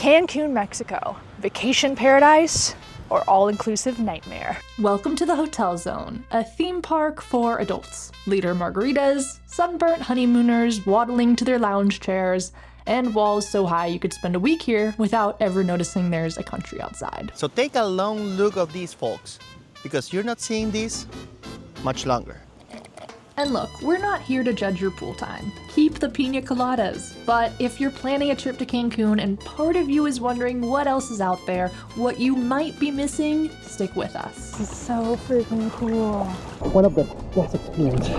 Cancun, Mexico. Vacation paradise or all-inclusive nightmare? Welcome to the Hotel Zone, a theme park for adults. Liter margaritas, sunburnt honeymooners waddling to their lounge chairs, and walls so high you could spend a week here without ever noticing there's a country outside. So take a long look of these folks, because you're not seeing this much longer. And look, we're not here to judge your pool time. Keep the pina coladas. But if you're planning a trip to Cancun and part of you is wondering what else is out there, what you might be missing, stick with us. This is so freaking cool. One of the best experiences.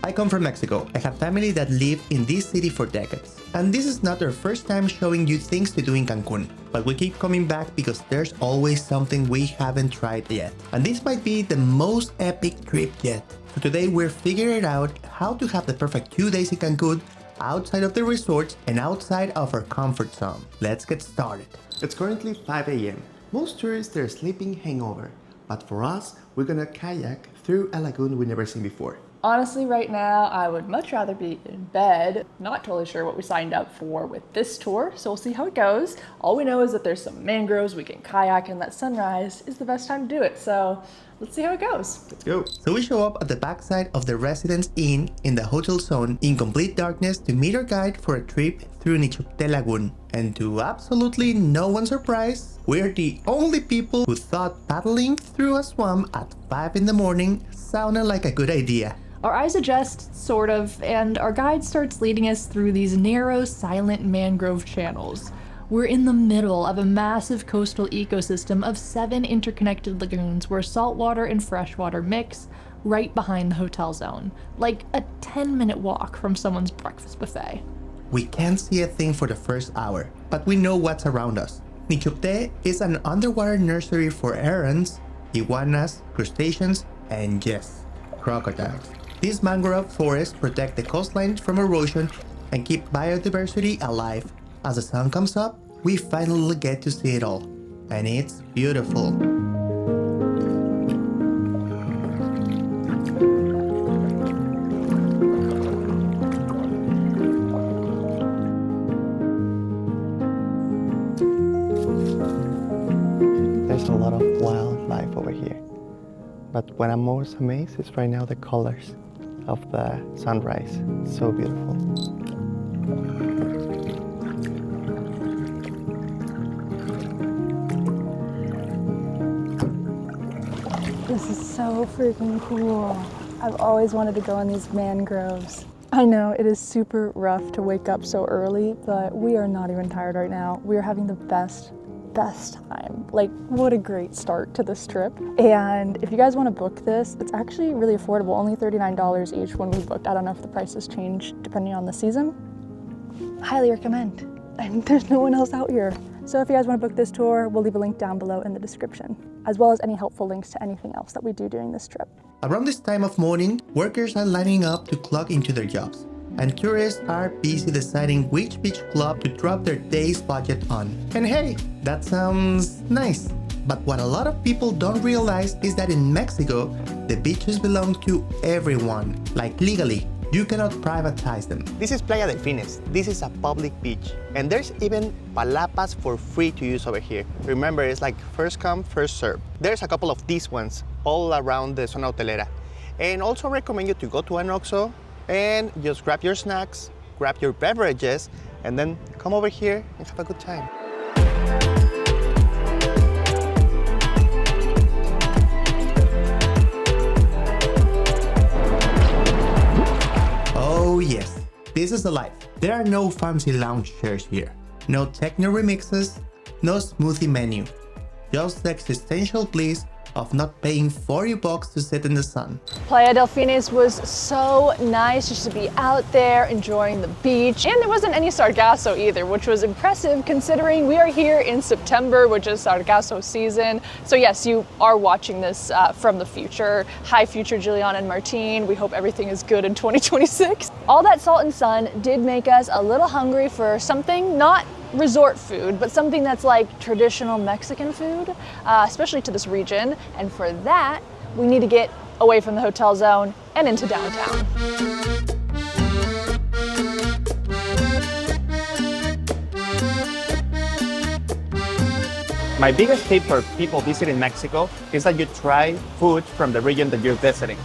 I come from Mexico. I have family that live in this city for decades. And this is not our first time showing you things to do in Cancun. But we keep coming back because there's always something we haven't tried yet. And this might be the most epic trip yet. So today we're figuring out how to have the perfect 2 days in Cancun, outside of the resorts and outside of our comfort zone. Let's get started. It's currently 5 a.m. Most tourists are sleeping hangover. But for us, we're gonna kayak through a lagoon we've never seen before. Honestly, right now, I would much rather be in bed. Not totally sure what we signed up for with this tour, so we'll see how it goes. All we know is that there's some mangroves, we can kayak, and that sunrise is the best time to do it. So let's see how it goes. Let's go. So we show up at the backside of the Residence Inn in the hotel zone in complete darkness to meet our guide for a trip through Nichupte Lagoon. And to absolutely no one's surprise, we're the only people who thought paddling through a swamp at 5 in the morning sounded like a good idea. Our eyes adjust, sort of, and our guide starts leading us through these narrow, silent mangrove channels. We're in the middle of a massive coastal ecosystem of 7 interconnected lagoons where saltwater and freshwater mix right behind the hotel zone, like a 10-minute walk from someone's breakfast buffet. We can't see a thing for the first hour, but we know what's around us. Nichupte is an underwater nursery for herons, iguanas, crustaceans, and yes, crocodiles. These mangrove forests protect the coastlines from erosion and keep biodiversity alive. As the sun comes up, we finally get to see it all, and it's beautiful. There's a lot of wildlife over here, but what I'm most amazed is right now the colors of the sunrise. So beautiful. This is so freaking cool. I've always wanted to go in these mangroves. I know it is super rough to wake up so early, but we are not even tired right now. We are having the best time. Like, what a great start to this trip. And if you guys want to book this, it's actually really affordable, only $39 each when we booked. I don't know if the prices change depending on the season. Highly recommend. And there's no one else out here. So if you guys want to book this tour, we'll leave a link down below in the description, as well as any helpful links to anything else that we do during this trip. Around this time of morning, workers are lining up to clock into their jobs, and tourists are busy deciding which beach club to drop their day's budget on. And hey, that sounds nice. But what a lot of people don't realize is that in Mexico, the beaches belong to everyone, like legally. You cannot privatize them. This is Playa Delfines. This is a public beach. And there's even Palapas for free to use over here. Remember, it's like first come, first serve. There's a couple of these ones all around the zona hotelera. And also recommend you to go to an Oxxo and just grab your snacks, grab your beverages, and then come over here and have a good time. Oh yes, this is the life. There are no fancy lounge chairs here, no techno remixes, no smoothie menu, just the existential bliss of not paying $40 to sit in the sun. Playa Delfines was so nice just to be out there enjoying the beach. And there wasn't any sargasso either, which was impressive considering we are here in September, which is sargasso season. So yes, you are watching this from the future. Hi future Juliana and Martine. We hope everything is good in 2026. All that salt and sun did make us a little hungry for something not resort food, but something that's like traditional Mexican food, especially to this region. And for that, we need to get away from the hotel zone and into downtown. My biggest tip for people visiting Mexico is that you try food from the region that you're visiting.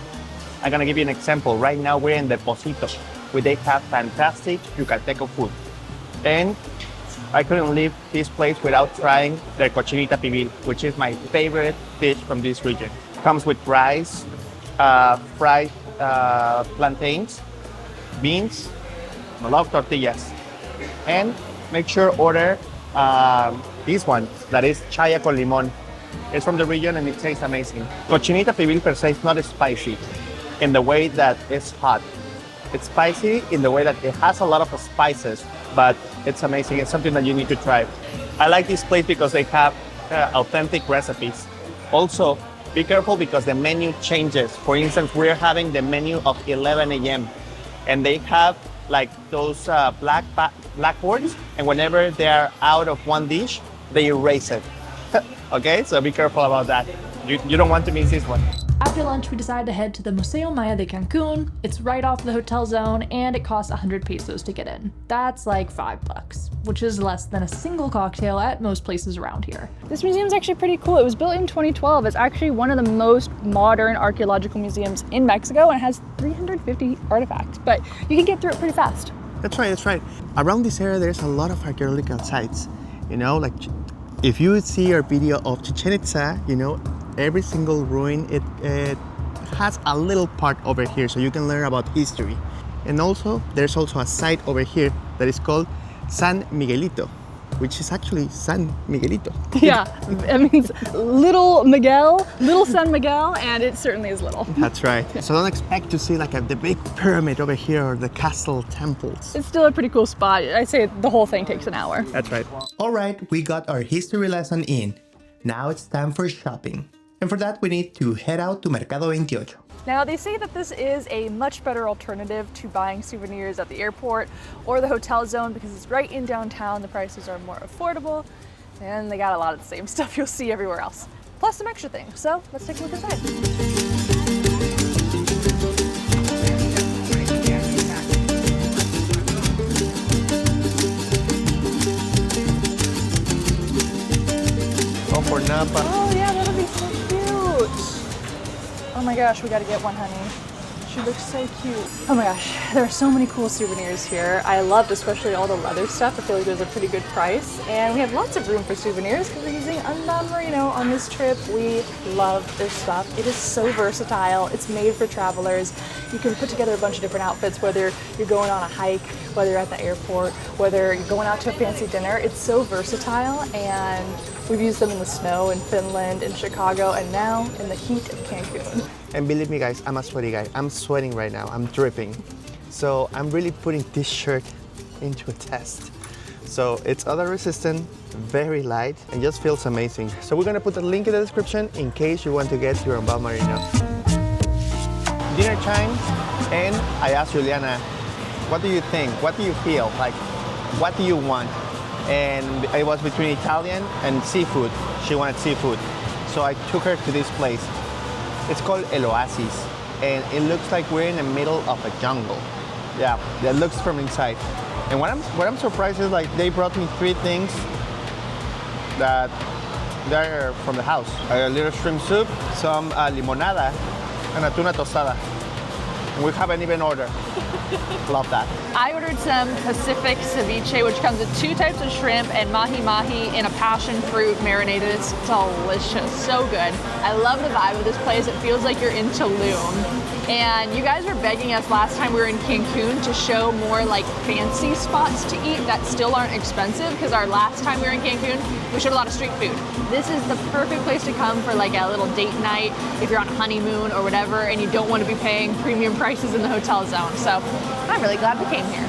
I'm gonna give you an example. Right now we're in the Pocito, where they have fantastic Yucateco food. And I couldn't leave this place without trying their cochinita pibil, which is my favorite dish from this region. Comes with rice, fried plantains, beans, a lot of tortillas. And make sure order this one, that is chaya con limon. It's from the region and it tastes amazing. Cochinita pibil per se is not spicy in the way that it's hot. It's spicy in the way that it has a lot of spices, but it's amazing. It's something that you need to try. I like this place because they have authentic recipes. Also, be careful because the menu changes. For instance, we're having the menu of 11 a.m. and they have like those blackboards, and whenever they're out of one dish, they erase it. Okay, so be careful about that. You don't want to miss this one. After lunch, we decided to head to the Museo de Cancun. It's right off the hotel zone, and it costs 100 pesos to get in. That's like $5, which is less than a single cocktail at most places around here. This museum is actually pretty cool. It was built in 2012. It's actually one of the most modern archaeological museums in Mexico, and it has 350 artifacts, but you can get through it pretty fast. That's right, that's right. Around this area, there's a lot of archaeological sites. You know, like if you see our video of Chichen Itza, you know, every single ruin, it has a little part over here, so you can learn about history. And also, there's also a site over here that is called San Miguelito, which is actually San Miguelito. Yeah, it means little Miguel, little San Miguel, and it certainly is little. That's right. So don't expect to see like the big pyramid over here or the castle temples. It's still a pretty cool spot. I'd say the whole thing takes an hour. That's right. All right, we got our history lesson in. Now it's time for shopping. And for that, we need to head out to Mercado 28. Now, they say that this is a much better alternative to buying souvenirs at the airport or the hotel zone because it's right in downtown, the prices are more affordable, and they got a lot of the same stuff you'll see everywhere else, plus some extra things. So let's take a look inside. Go for Napa. Oh yeah, that'll be so cute. Oh my gosh, we gotta get one, honey. She looks so cute. Oh my gosh, there are so many cool souvenirs here. I loved especially all the leather stuff. I feel like there's a pretty good price. And we have lots of room for souvenirs because we're using Unbound Merino on this trip. We love this stuff. It is so versatile. It's made for travelers. You can put together a bunch of different outfits, whether you're going on a hike, whether you're at the airport, whether you're going out to a fancy dinner. It's so versatile, and we've used them in the snow in Finland, in Chicago, and now in the heat of Cancun. And believe me guys, I'm a sweaty guy. I'm sweating right now, I'm dripping. So I'm really putting this shirt into a test. So it's odor resistant, very light, and just feels amazing. So we're gonna put the link in the description in case you want to get your Unbound Merino. Dinner time, and I asked Juliana, what do you think? What do you feel? Like, what do you want? And it was between Italian and seafood. She wanted seafood. So I took her to this place. It's called El Oasis, and it looks like we're in the middle of a jungle. Yeah, that looks from inside. And what I'm surprised is like they brought me 3 things that they're from the house. A little shrimp soup, some limonada, and a tuna tostada. And we haven't even ordered. Love that. I ordered some Pacific ceviche, which comes with 2 types of shrimp and mahi-mahi in a passion fruit marinated. It's delicious, so good. I love the vibe of this place. It feels like you're in Tulum. And you guys were begging us last time we were in Cancun to show more like fancy spots to eat that still aren't expensive, because our last time we were in Cancun, we showed a lot of street food. This is the perfect place to come for like a little date night if you're on a honeymoon or whatever and you don't want to be paying premium prices in the hotel zone. So I'm really glad we came here.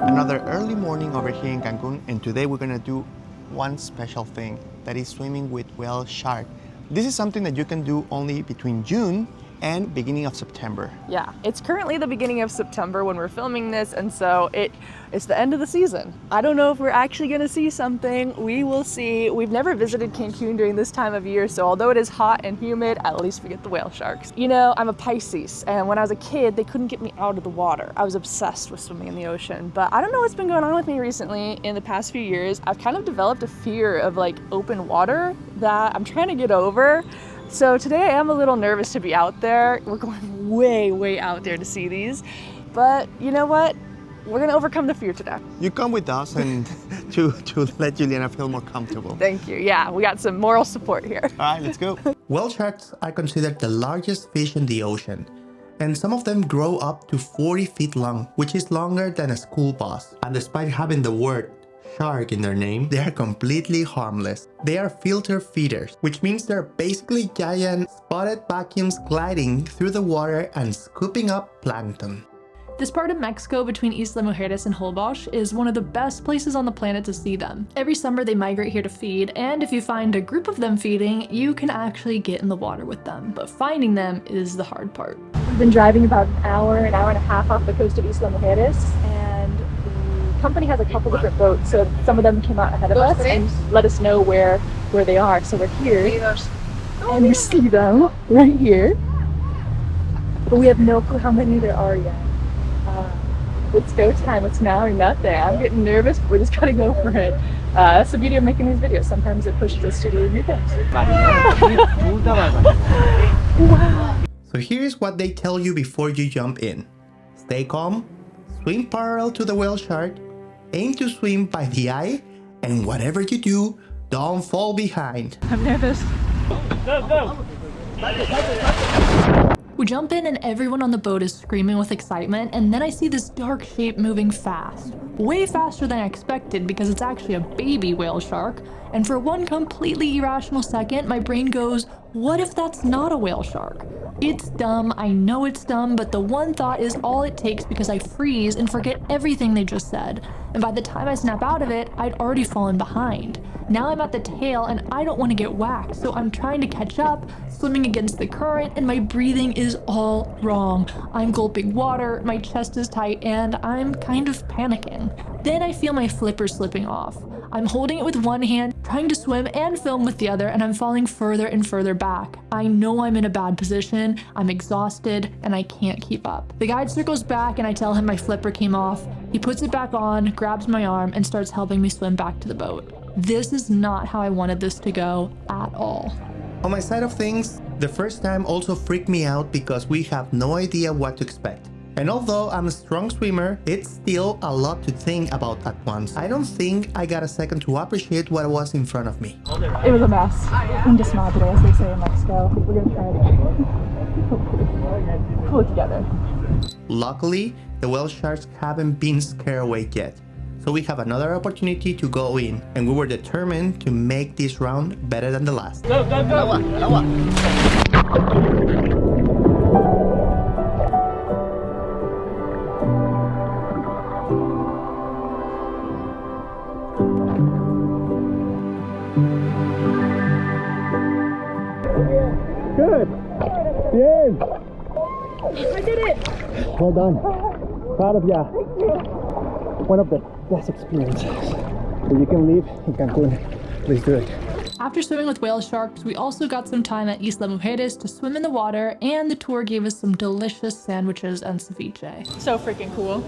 Another early morning over here in Cancun, and today we're gonna do one special thing, that is swimming with whale shark. This is something that you can do only between June and beginning of September. Yeah, it's currently the beginning of September when we're filming this, and so it's the end of the season. I don't know if we're actually gonna see something. We will see. We've never visited Cancun during this time of year, so although it is hot and humid, at least we get the whale sharks. You know, I'm a Pisces, and when I was a kid, they couldn't get me out of the water. I was obsessed with swimming in the ocean, but I don't know what's been going on with me recently in the past few years. I've kind of developed a fear of like open water that I'm trying to get over. So today I am a little nervous to be out there. We're going way out there to see these. But you know what? We're gonna overcome the fear today. You come with us and to let Juliana feel more comfortable. Thank you. Yeah, we got some moral support here. All right, let's go. Whale sharks are considered the largest fish in the ocean, and some of them grow up to 40 feet long, which is longer than a school bus. And despite having the word shark in their name, they are completely harmless. They are filter feeders, which means they're basically giant spotted vacuums gliding through the water and scooping up plankton. This part of Mexico between Isla Mujeres and Holbox is one of the best places on the planet to see them. Every summer they migrate here to feed, and if you find a group of them feeding, you can actually get in the water with them. But finding them is the hard part. We've been driving about an hour and a half off the coast of Isla Mujeres, and the company has a couple different boats, so some of them came out ahead of us and let us know where they are. So we're here, and we see them right here, but we have no clue how many there are yet. It's go time. It's now or nothing. I'm getting nervous, but we just gotta go for it. That's the beauty of making these videos. Sometimes it pushes us to do new things. Wow. So here's what they tell you before you jump in. Stay calm, swim parallel to the whale shark, aim to swim by the eye, and whatever you do, don't fall behind. I'm nervous. We jump in and everyone on the boat is screaming with excitement, and then I see this dark shape moving fast. Way faster than I expected because it's actually a baby whale shark, and for one completely irrational second, my brain goes, what if that's not a whale shark? It's dumb, I know it's dumb, but the one thought is all it takes because I freeze and forget everything they just said. And by the time I snap out of it, I'd already fallen behind. Now I'm at the tail and I don't want to get whacked, so I'm trying to catch up, swimming against the current, and my breathing is all wrong. I'm gulping water, my chest is tight, and I'm kind of panicking. Then I feel my flipper slipping off. I'm holding it with one hand, trying to swim and film with the other, and I'm falling further and further back. I know I'm in a bad position, I'm exhausted, and I can't keep up. The guide circles back and I tell him my flipper came off. He puts it back on, grabs my arm, and starts helping me swim back to the boat. This is not how I wanted this to go at all. On my side of things, the first time also freaked me out because we have no idea what to expect. And although I'm a strong swimmer, it's still a lot to think about at once. I don't think I got a second to appreciate what was in front of me. It was a mess. Un desmadre, as they say in Mexico. We're gonna try it again. Pull it together. Luckily, the whale sharks haven't been scared away yet. So we have another opportunity to go in, and we were determined to make this round better than the last. Go, go, go! Good! Bien! I did it! Well done. Proud of ya. One of the best experiences. If you can live in Cancun, please do it. After swimming with whale sharks, we also got some time at Isla Mujeres to swim in the water, and the tour gave us some delicious sandwiches and ceviche. So freaking cool.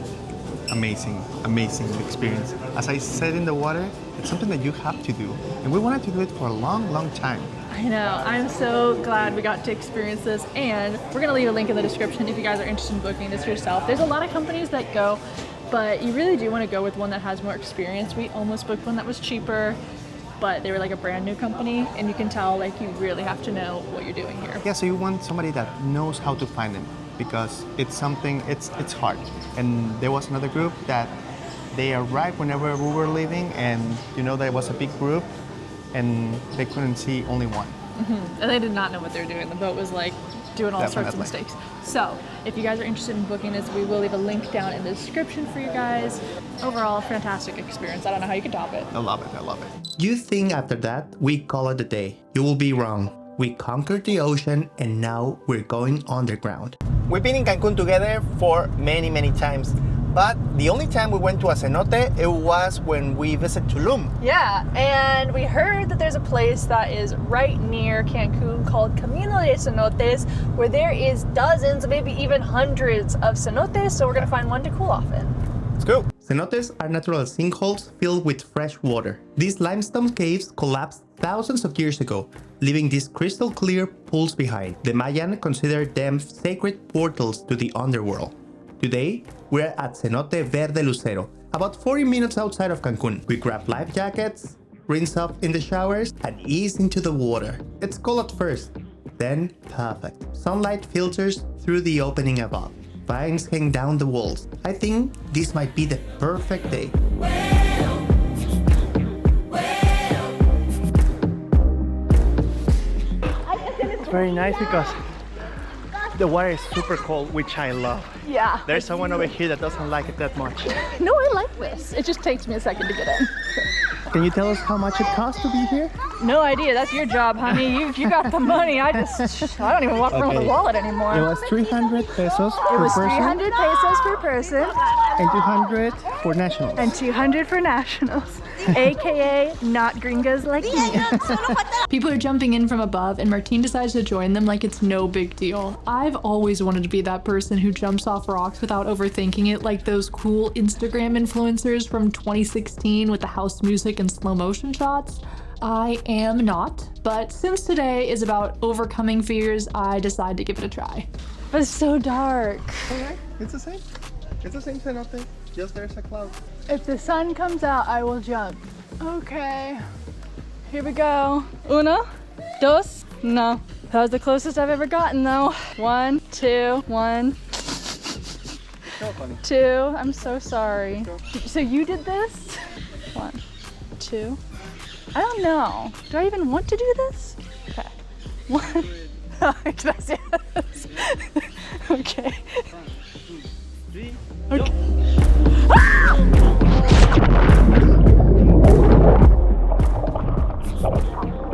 Amazing, amazing experience. As I said in the water, it's something that you have to do. And we wanted to do it for a long, long time. I know. I'm so glad we got to experience this, and we're gonna leave a link in the description if you guys are interested in booking this yourself. There's a lot of companies that go, but you really do want to go with one that has more experience. We almost booked one that was cheaper, but they were like a brand new company, and you can tell like you really have to know what you're doing here. Yeah, so you want somebody that knows how to find them, because it's something, it's hard. And there was another group that they arrived whenever we were leaving, and you know that it was a big group, and they couldn't see only one. Mm-hmm. And they did not know what they were doing. The boat was like doing all sorts of mistakes. So if you guys are interested in booking this, we will leave a link down in the description for you guys. Overall, fantastic experience. I don't know how you can top it. I love it, I love it. You think after that, we call it a day. You will be wrong. We conquered the ocean and now we're going underground. We've been in Cancun together for many, many times. But the only time we went to a cenote, it was when we visited Tulum. Yeah, and we heard that there's a place that is right near Cancun called Camino de Cenotes, where there is dozens, maybe even hundreds of cenotes, so we're gonna find one to cool off in. Let's go. Cenotes are natural sinkholes filled with fresh water. These limestone caves collapsed thousands of years ago, leaving these crystal clear pools behind. The Mayan considered them sacred portals to the underworld. Today, we're at Cenote Verde, Lucero, about 40 minutes outside of Cancun. We grab life jackets, rinse off in the showers, and ease into the water. It's cold at first, then perfect. Sunlight filters through the opening above. Vines hang down the walls. I think this might be the perfect day. It's very nice because the water is super cold, which I love. Yeah. There's someone over here that doesn't like it that much. No, I like this. It just takes me a second to get in. Can you tell us how much it costs to be here? No idea. That's your job, honey. You got the money. I don't even walk around with a wallet anymore. It was 300 pesos It per was person 300 pesos per person and 200 for nationals. and 200 for nationals, aka not gringas like me. People are jumping in from above, and Martine decides to join them like it's no big deal. I've always wanted to be that person who jumps off rocks without overthinking it, like those cool Instagram influencers from 2016 with the house music and slow motion shots. I am not, but since today is about overcoming fears, I decide to give it a try. But it's so dark. Okay, it's the same. It's the same cenote, just there's a cloud. If the sun comes out, I will jump. Okay, here we go. Uno, dos, no. That was the closest I've ever gotten though. 1, 2, 1, No, funny. 2. I'm so sorry. So you did this? 1, 2. I don't know. Do I even want to do this? Okay. 1. Yes. Okay. Okay.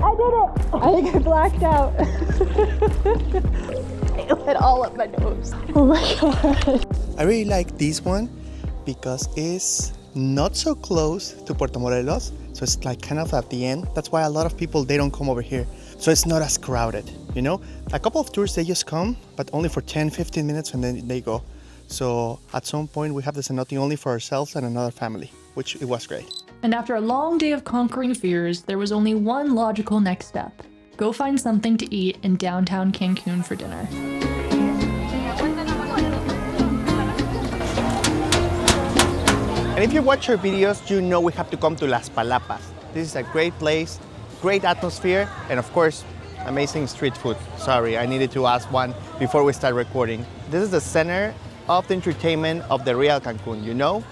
I did it! I think I blacked out. It went all up my nose. Oh my god. I really like this one because it's not so close to Puerto Morelos, so it's like kind of at the end. That's why a lot of people, they don't come over here. So it's not as crowded, you know? A couple of tourists, they just come, but only for 10-15 minutes and then they go. So at some point we have the cenote only for ourselves and another family, which it was great. And after a long day of conquering fears, there was only one logical next step. Go find something to eat in downtown Cancun for dinner. And if you watch our videos, you know we have to come to Las Palapas. This is a great place, great atmosphere, and of course, amazing street food. Sorry, I needed to ask one before we start recording. This is the center of the entertainment of the real Cancun, you know?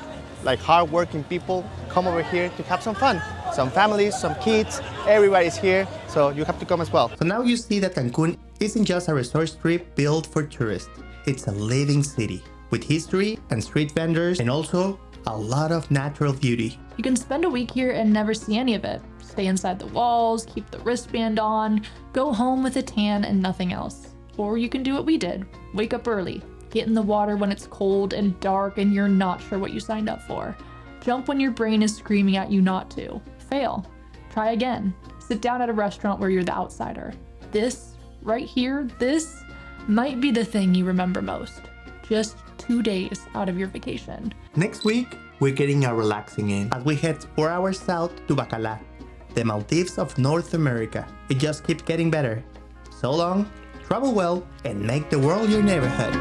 Like hard-working people come over here to have some fun. Some families, some kids, everybody's here, so you have to come as well. So now you see that Cancun isn't just a resort strip built for tourists. It's a living city with history and street vendors and also a lot of natural beauty. You can spend a week here and never see any of it. Stay inside the walls, keep the wristband on, go home with a tan and nothing else. Or you can do what we did, wake up early, get in the water when it's cold and dark and you're not sure what you signed up for. Jump when your brain is screaming at you not to. Fail. Try again. Sit down at a restaurant where you're the outsider. This, right here, this might be the thing you remember most. Just 2 days out of your vacation. Next week, we're getting a relaxing in as we head 4 hours south to Bacalar, the Maldives of North America. It just keeps getting better. So long, travel well, and make the world your neighborhood.